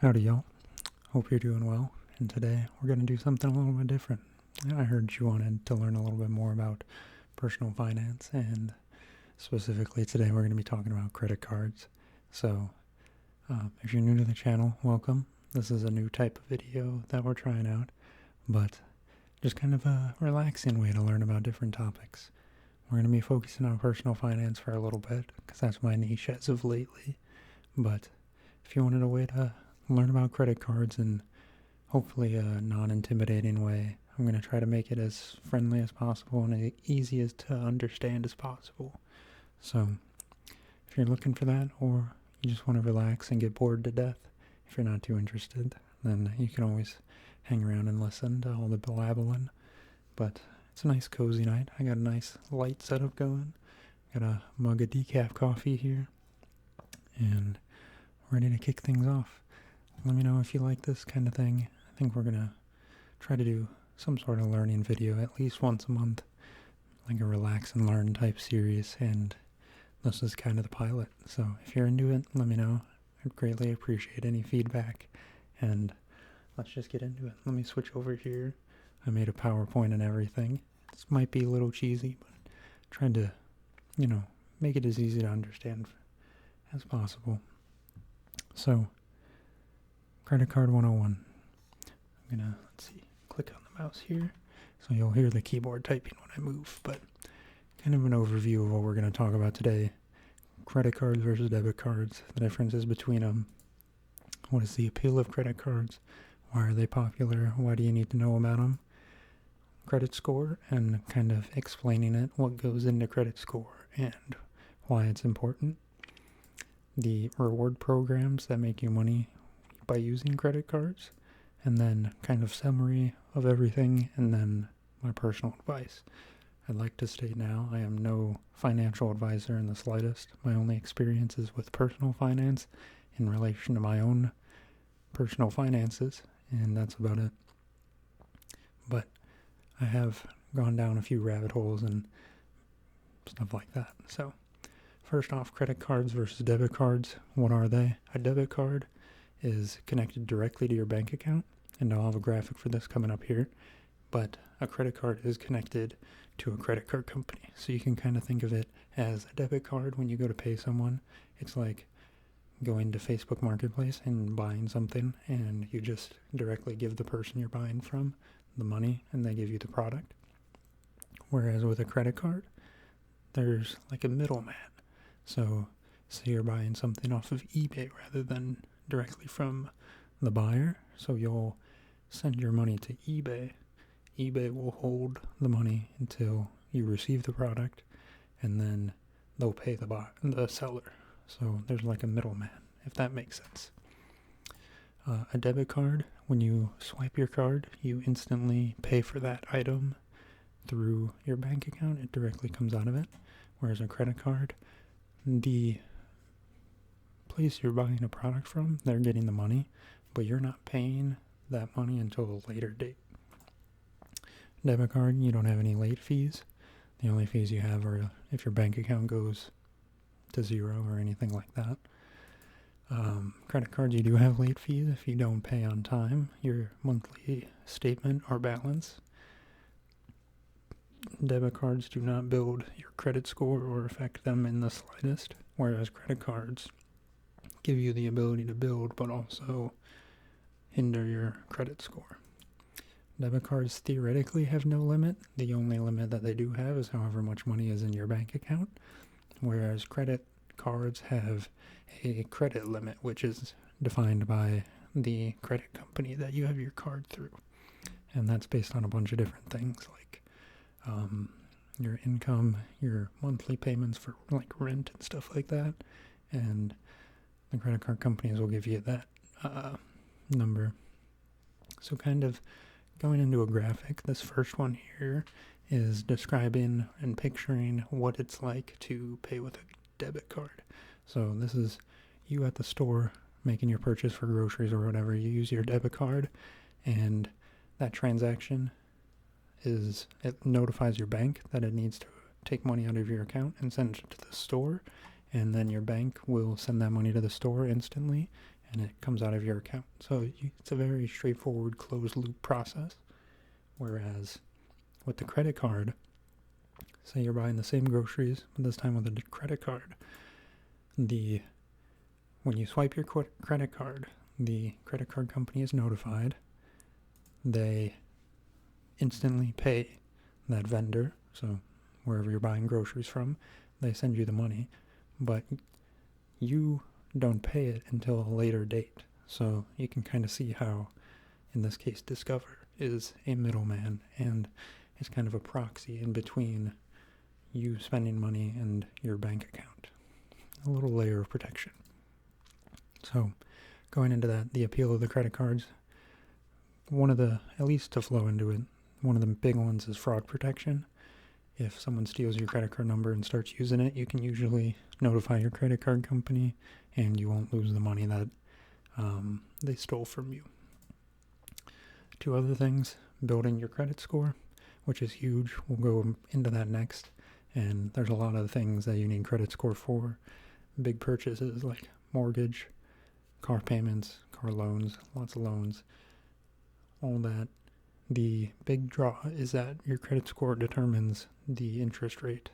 Howdy, y'all. Hope you're doing well. And today we're going to do something a little bit different. I heard you wanted to learn a little bit more about personal finance, and specifically today we're going to be talking about credit cards. So, if you're new to the channel, welcome. This is a new type of video that we're trying out, but just kind of a relaxing way to learn about different topics. We're going to be focusing on personal finance for a little bit, because that's my niche as of lately. But if you wanted a way to learn about credit cards in hopefully a non-intimidating way, I'm going to try to make it as friendly as possible and as easy as to understand as possible. So if you're looking for that, or you just want to relax and get bored to death, if you're not too interested, then you can always hang around and listen to all the blabbling. But it's a nice cozy night. I got a nice light setup going. Got a mug of decaf coffee here, and ready to kick things off. Let me know if you like this kind of thing. I think we're going to try to do some sort of learning video at least once a month, like a relax and learn type series, and this is kind of the pilot. So if you're into it, let me know. I'd greatly appreciate any feedback, and let's just get into it. Let me switch over here. I made a PowerPoint and everything. This might be a little cheesy, but trying to, make it as easy to understand as possible. So, Credit Card 101. I'm going to, click on the mouse here. So you'll hear the keyboard typing when I move, but kind of an overview of what we're going to talk about today. Credit cards versus debit cards, the differences between them. What is the appeal of credit cards? Why are they popular? Why do you need to know about them? Credit score, and kind of explaining it, what goes into credit score and why it's important. The reward programs that make you money by using credit cards, and then kind of summary of everything, and then my personal advice. I'd like to state now, I am no financial advisor in the slightest. My only experience is with personal finance in relation to my own personal finances, and that's about it. But I have gone down a few rabbit holes and stuff like that. So first off, credit cards versus debit cards. What are they? A debit card is connected directly to your bank account, and I'll have a graphic for this coming up here, but a credit card is connected to a credit card company. So you can kind of think of it as a debit card. When you go to pay someone, it's like going to Facebook Marketplace and buying something, and you just directly give the person you're buying from the money, and they give you the product. Whereas with a credit card, there's like a middleman. So say you're buying something off of eBay rather than directly from the buyer. So you'll send your money to eBay. eBay will hold the money until you receive the product, and then they'll pay the seller. So there's like a middleman, if that makes sense. A debit card, when you swipe your card, you instantly pay for that item through your bank account. It directly comes out of it. Whereas a credit card, the place you're buying a product from, they're getting the money, but you're not paying that money until a later date. Debit card, you don't have any late fees. The only fees you have are if your bank account goes to zero or anything like that. Credit cards, you do have late fees if you don't pay on time your monthly statement or balance. Debit cards do not build your credit score or affect them in the slightest, whereas credit cards give you the ability to build but also hinder your credit score. Debit cards theoretically have no limit. The only limit that they do have is however much money is in your bank account, whereas credit cards have a credit limit, which is defined by the credit company that you have your card through. And that's based on a bunch of different things, like your income, your monthly payments for like rent and stuff like that. And the credit card companies will give you that number. So kind of going into a graphic, this first one here is describing and picturing what it's like to pay with a debit card. So this is you at the store making your purchase for groceries or whatever. You use your debit card, and that transaction it notifies your bank that it needs to take money out of your account and send it to the store, and then your bank will send that money to the store instantly, and it comes out of your account. So it's a very straightforward closed loop process. Whereas with the credit card, say you're buying the same groceries, but this time with a credit card, when you swipe your credit card, the credit card company is notified. They instantly pay that vendor, so wherever you're buying groceries from, they send you the money, but you don't pay it until a later date. So you can kind of see how, in this case, Discover is a middleman, and it's kind of a proxy in between you spending money and your bank account. A little layer of protection. So going into that, the appeal of the credit cards, at least to flow into it, one of the big ones is fraud protection. If someone steals your credit card number and starts using it, you can usually notify your credit card company and you won't lose the money that they stole from you. Two other things, building your credit score, which is huge. We'll go into that next. And there's a lot of things that you need credit score for. Big purchases like mortgage, car payments, car loans, lots of loans, all that. The big draw is that your credit score determines the interest rate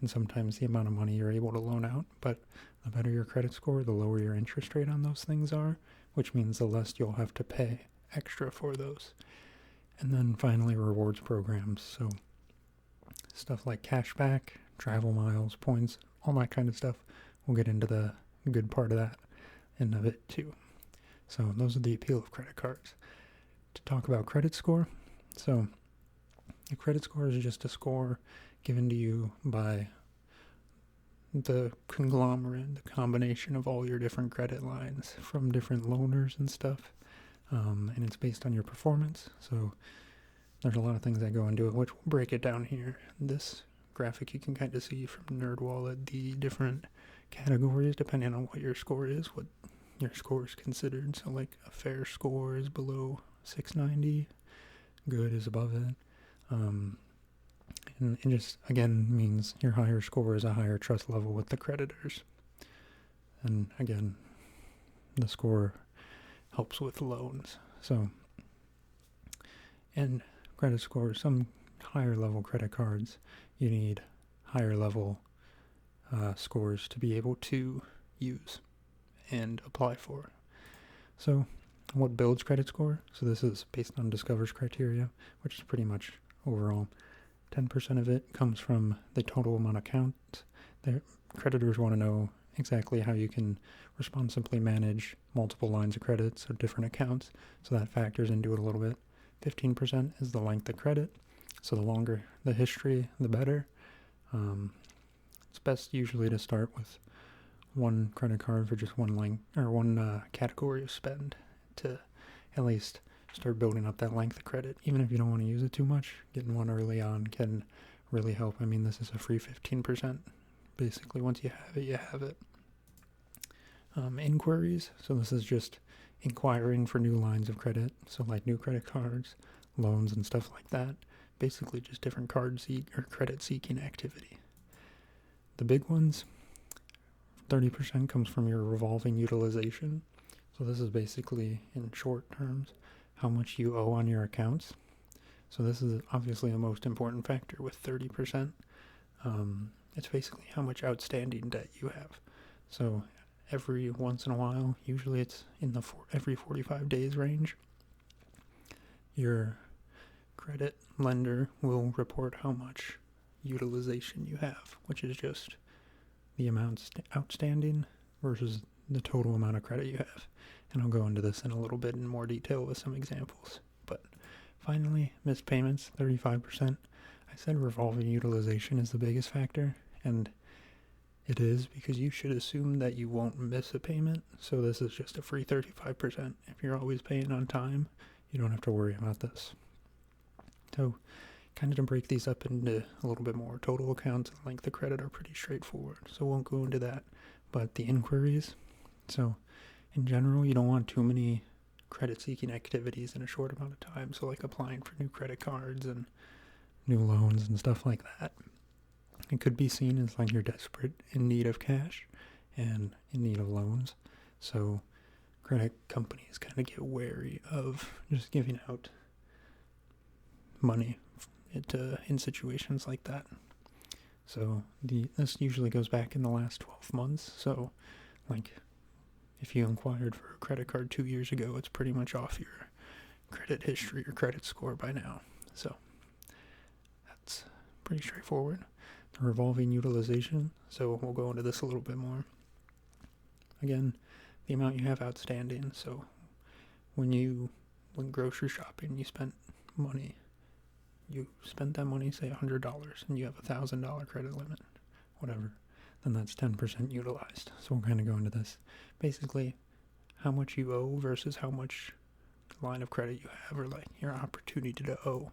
and sometimes the amount of money you're able to loan out. But the better your credit score, the lower your interest rate on those things are, which means the less you'll have to pay extra for those. And then finally, rewards programs. So stuff like cashback, travel miles, points, all that kind of stuff. We'll get into the good part of that end of it too. So those are the appeal of credit cards. To talk about credit score, so a credit score is just a score given to you by the conglomerate, the combination of all your different credit lines from different loaners and stuff, and it's based on your performance. So there's a lot of things that go into it, which we'll break it down here. This graphic you can kind of see from NerdWallet the different categories depending on what your score is, what your score is considered. So like a fair score is below 690, good is above it. And it just, again, means your higher score is a higher trust level with the creditors. And again, the score helps with loans. So, and credit scores, some higher level credit cards, you need higher level scores to be able to use and apply for. So what builds credit score? So this is based on Discover's criteria, which is pretty much overall 10% of it comes from the total amount of accounts. The creditors want to know exactly how you can responsibly manage multiple lines of credit, so different accounts, so that factors into it a little bit. 15% is the length of credit, so the longer the history, the better. It's best usually to start with one credit card for just one category of spend to at least start building up that length of credit. Even if you don't want to use it too much, getting one early on can really help. I mean, this is a free 15%. Basically, once you have it, you have it. Inquiries. So this is just inquiring for new lines of credit. So like new credit cards, loans, and stuff like that. Basically just different credit seeking activity. The big ones, 30% comes from your revolving utilization. So this is basically, in short terms, how much you owe on your accounts. So this is obviously the most important factor with 30%. It's basically how much outstanding debt you have. So every once in a while, usually it's in the every 45 days range, your credit lender will report how much utilization you have, which is just the amount outstanding versus the total amount of credit you have. And I'll go into this in a little bit in more detail with some examples. But finally, missed payments, 35%. I said revolving utilization is the biggest factor, and it is because you should assume that you won't miss a payment. So this is just a free 35%. If you're always paying on time, you don't have to worry about this. So kind of to break these up into a little bit more, total accounts and length of credit are pretty straightforward, so won't go into that. But the inquiries, so in general, you don't want too many credit-seeking activities in a short amount of time, so like applying for new credit cards and new loans and stuff like that. It could be seen as like you're desperate, in need of cash, and in need of loans. So credit companies kind of get wary of just giving out money in situations like that. So this usually goes back in the last 12 months. So, like, if you inquired for a credit card 2 years ago, it's pretty much off your credit history or credit score by now. So that's pretty straightforward. The revolving utilization. So we'll go into this a little bit more. Again, the amount you have outstanding. So when grocery shopping, you spent money. You spent that money, say $100, and you have a $1,000 credit limit, whatever. Then that's 10% utilized. So we'll kind of go into this. Basically, how much you owe versus how much line of credit you have, or like your opportunity to owe.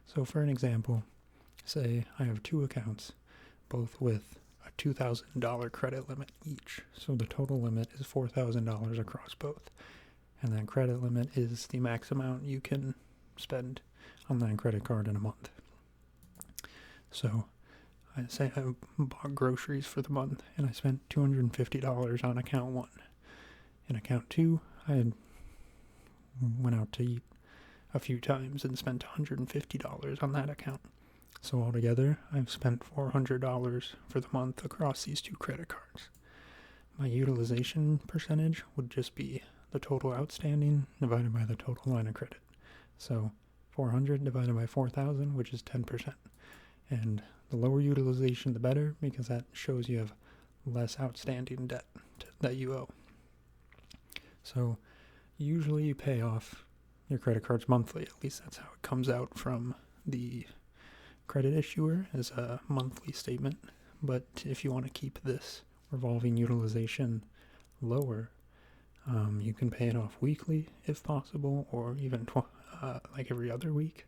So for an example, say I have two accounts, both with a $2,000 credit limit each. So the total limit is $4,000 across both. And that credit limit is the max amount you can spend on that credit card in a month. So I say I bought groceries for the month and I spent $250 on account 1. In account 2, I went out to eat a few times and spent $150 on that account. So altogether, I've spent $400 for the month across these two credit cards. My utilization percentage would just be the total outstanding divided by the total line of credit. So 400 divided by 4,000, which is 10%. And the lower utilization, the better, because that shows you have less outstanding debt that you owe. So usually you pay off your credit cards monthly. At least that's how it comes out from the credit issuer, as a monthly statement. But if you want to keep this revolving utilization lower, you can pay it off weekly if possible, or even like every other week.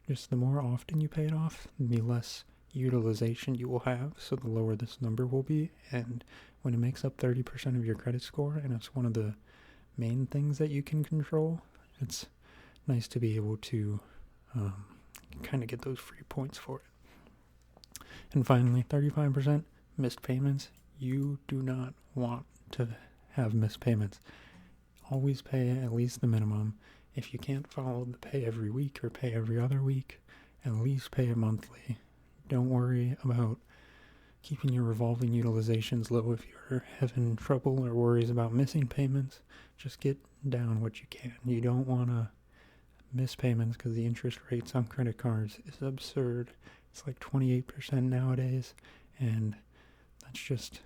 Just the more often you pay it off, the less utilization you will have, so the lower this number will be. And when it makes up 30% of your credit score, and it's one of the main things that you can control, it's nice to be able to kind of get those free points for it. And finally, 35% missed payments. You do not want to have missed payments. Always pay at least the minimum. If you can't follow the pay every week or pay every other week, at least pay it monthly. Don't worry about keeping your revolving utilizations low if you're having trouble or worries about missing payments. Just get down what you can. You don't want to miss payments because the interest rates on credit cards is absurd. It's like 28% nowadays, and that's just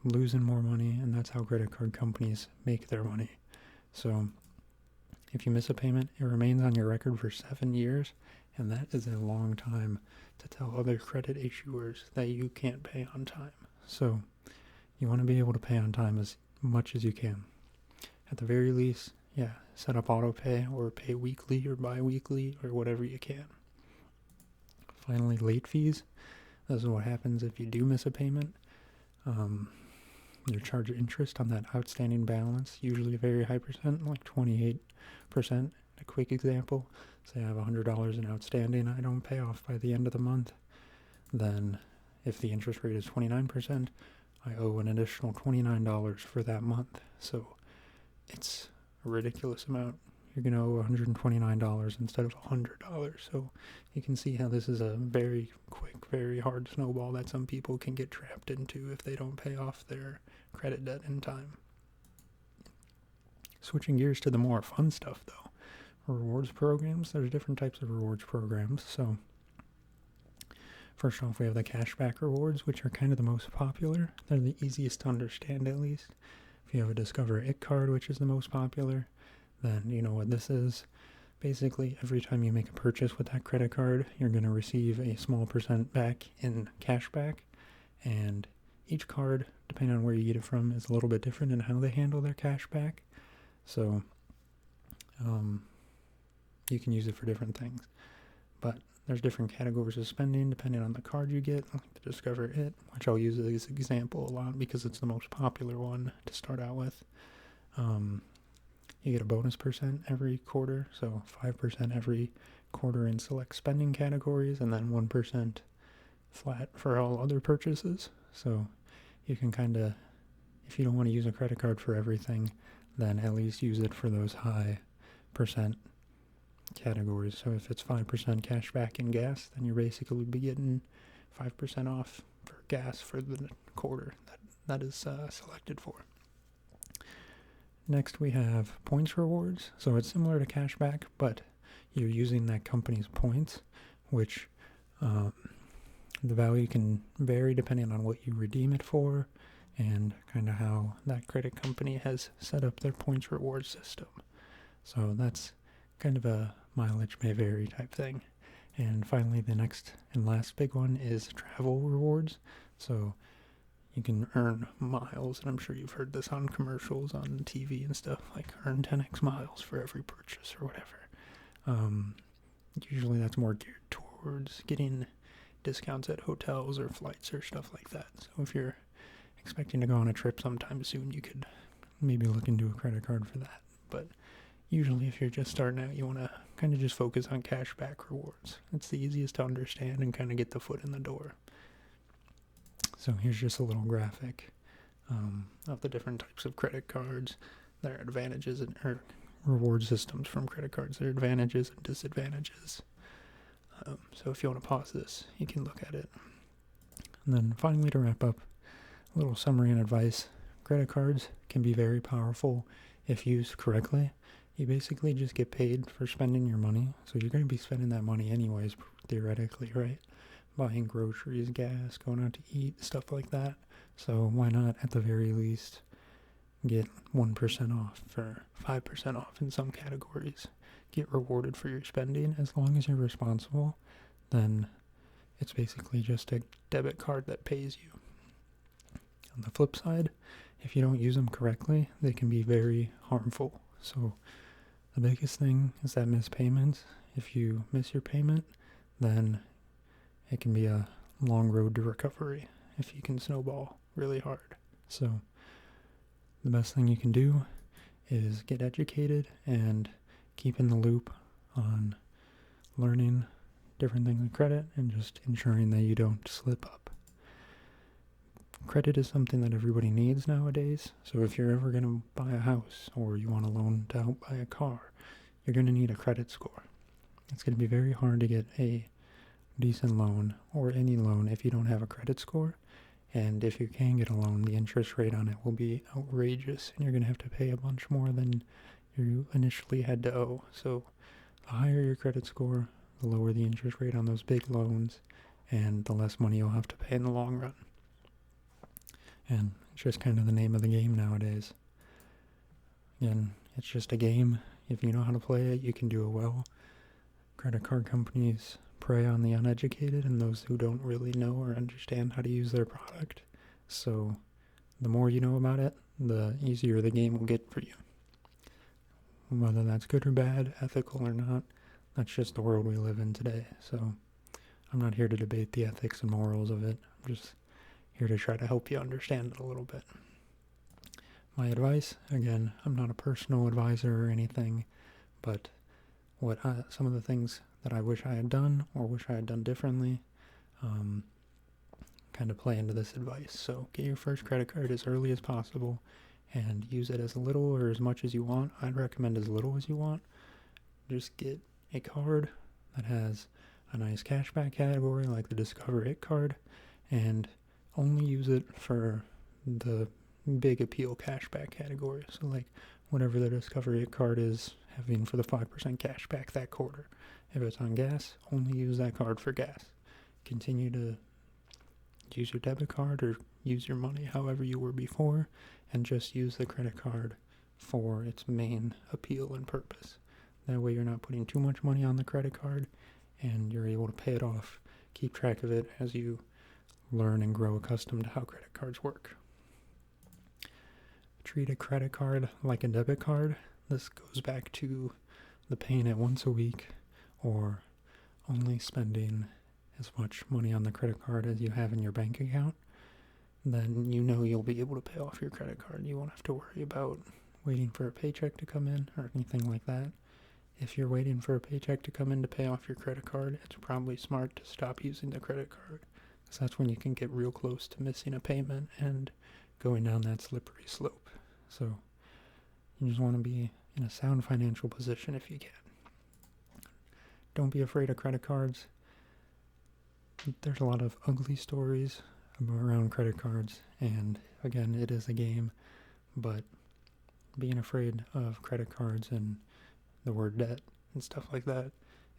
losing more money, and that's how credit card companies make their money. So if you miss a payment, it remains on your record for 7 years, and that is a long time to tell other credit issuers that you can't pay on time. So you want to be able to pay on time as much as you can. At the very least, set up auto pay or pay weekly or bi-weekly or whatever you can. Finally, late fees. This is what happens if you do miss a payment. You're charged interest on that outstanding balance, usually a very high percent, like 28%. A quick example, say I have $100 in outstanding, I don't pay off by the end of the month. Then if the interest rate is 29%, I owe an additional $29 for that month. So it's a ridiculous amount. You're going to owe $129 instead of $100. So you can see how this is a very quick, very hard snowball that some people can get trapped into if they don't pay off their credit debt in time. Switching gears to the more fun stuff, though. Rewards programs. There's different types of rewards programs. So first off, we have the cashback rewards, which are kind of the most popular. They're the easiest to understand, at least. If you have a Discover It card, which is the most popular, then you know what this is. Basically, every time you make a purchase with that credit card, you're going to receive a small percent back in cash back. And each card, depending on where you get it from, is a little bit different in how they handle their cash back. So you can use it for different things. But there's different categories of spending depending on the card you get, like the Discover It, which I'll use as an example a lot because it's the most popular one to start out with. You get a bonus percent every quarter, so 5% every quarter in select spending categories, and then 1% flat for all other purchases. So you can kind of, if you don't want to use a credit card for everything, then at least use it for those high percent categories. So if it's 5% cash back in gas, then you're basically be getting 5% off for gas for the quarter that is selected for. Next we have points rewards. So it's similar to cashback, but you're using that company's points, which the value can vary depending on what you redeem it for and kind of how that credit company has set up their points reward system. So that's kind of a mileage may vary type thing. And finally, the next and last big one is travel rewards. So you can earn miles, and I'm sure you've heard this on commercials on TV and stuff, like earn 10x miles for every purchase or whatever. Usually that's more geared towards getting discounts at hotels or flights or stuff like that. So if you're expecting to go on a trip sometime soon, you could maybe look into a credit card for that. But usually if you're just starting out, you want to kind of just focus on cashback rewards. It's the easiest to understand and kind of get the foot in the door. So here's just a little graphic of the different types of credit cards, their advantages or reward systems from credit cards, their advantages and disadvantages. So if you want to pause this, you can look at it. And then finally, to wrap up, a little summary and advice. Credit cards can be very powerful if used correctly. You basically just get paid for spending your money, so you're going to be spending that money anyways, theoretically, right? Buying groceries, gas, going out to eat, stuff like that. So why not, at the very least, get 1% off or 5% off in some categories? Get rewarded for your spending. As long as you're responsible, then it's basically just a debit card that pays you. On the flip side, if you don't use them correctly, they can be very harmful. So the biggest thing is that missed payments. If you miss your payment, then it can be a long road to recovery if you can snowball really hard. So the best thing you can do is get educated and keep in the loop on learning different things in credit and just ensuring that you don't slip up. Credit is something that everybody needs nowadays. So if you're ever going to buy a house or you want a loan to help buy a car, you're going to need a credit score. It's going to be very hard to get a decent loan or any loan if you don't have a credit score. And if you can get a loan, the interest rate on it will be outrageous, and you're going to have to pay a bunch more than you initially had to owe. So the higher your credit score, the lower the interest rate on those big loans, and the less money you'll have to pay in the long run. And it's just kind of the name of the game nowadays. Again, it's just a game. If you know how to play it, you can do it well. Credit card companies prey on the uneducated and those who don't really know or understand how to use their product. So the more you know about it, the easier the game will get for you. Whether that's good or bad, ethical or not, that's just the world we live in today. So I'm not here to debate the ethics and morals of it. I'm just here to try to help you understand it a little bit. My advice, again, I'm not a personal advisor or anything, but some of the things that I wish I had done or wish I had done differently kind of play into this advice. So get your first credit card as early as possible and use it as little or as much as you want. I'd recommend as little as you want. Just get a card that has a nice cashback category like the Discover It card, and only use it for the big appeal cashback category. So like whatever the Discover It card is having for the 5% cashback that quarter. If it's on gas, only use that card for gas. Continue to use your debit card or use your money however you were before, and just use the credit card for its main appeal and purpose. That way you're not putting too much money on the credit card and you're able to pay it off. Keep track of it as you learn and grow accustomed to how credit cards work. Treat a credit card like a debit card. This goes back to the paying it once a week or only spending as much money on the credit card as you have in your bank account. Then you know you'll be able to pay off your credit card. You won't have to worry about waiting for a paycheck to come in or anything like that. If you're waiting for a paycheck to come in to pay off your credit card, it's probably smart to stop using the credit card, because that's when you can get real close to missing a payment and going down that slippery slope. So You just want to be in a sound financial position if you can. Don't be afraid of credit cards. There's a lot of ugly stories around credit cards, and again, it is a game, but being afraid of credit cards and the word debt and stuff like that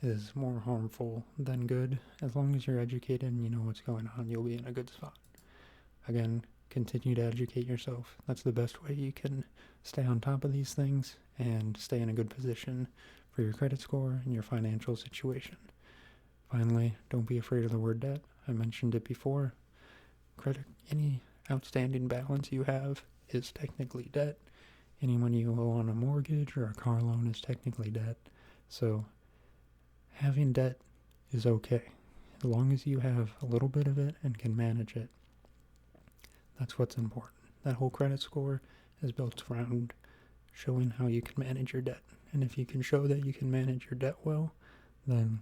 is more harmful than good. As long as you're educated and you know what's going on, you'll be in a good spot. Again, continue to educate yourself. That's the best way you can stay on top of these things and stay in a good position for your credit score and your financial situation. Finally, don't be afraid of the word debt. I mentioned it before. Any outstanding balance you have is technically debt. Any money you owe on a mortgage or a car loan is technically debt. So having debt is okay, as long as you have a little bit of it and can manage it. That's what's important. That whole credit score is built around showing how you can manage your debt. And if you can show that you can manage your debt well, then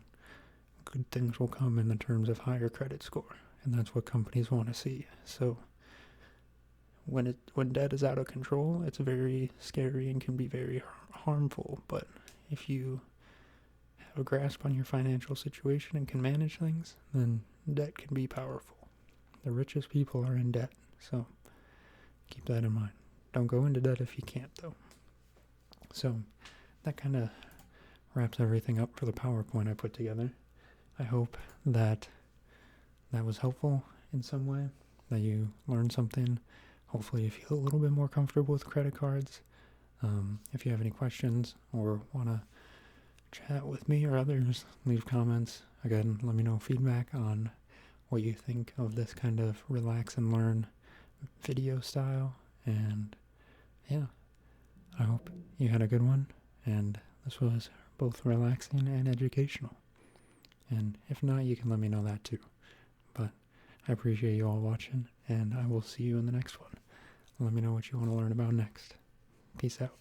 good things will come in the terms of higher credit score. And that's what companies want to see. So when debt is out of control, it's very scary and can be very harmful. But if you have a grasp on your financial situation and can manage things, then debt can be powerful. The richest people are in debt, so keep that in mind. Don't go into debt if you can't, though. So that kind of wraps everything up for the PowerPoint I put together. I hope that was helpful in some way, that you learned something. Hopefully you feel a little bit more comfortable with credit cards. If you have any questions or want to chat with me or others, leave comments. Again, let me know feedback on what you think of this kind of relax and learn video style. And yeah, I hope you had a good one, and this was both relaxing and educational. And if not, you can let me know that too. But I appreciate you all watching, and I will see you in the next one. Let me know what you want to learn about next. Peace out.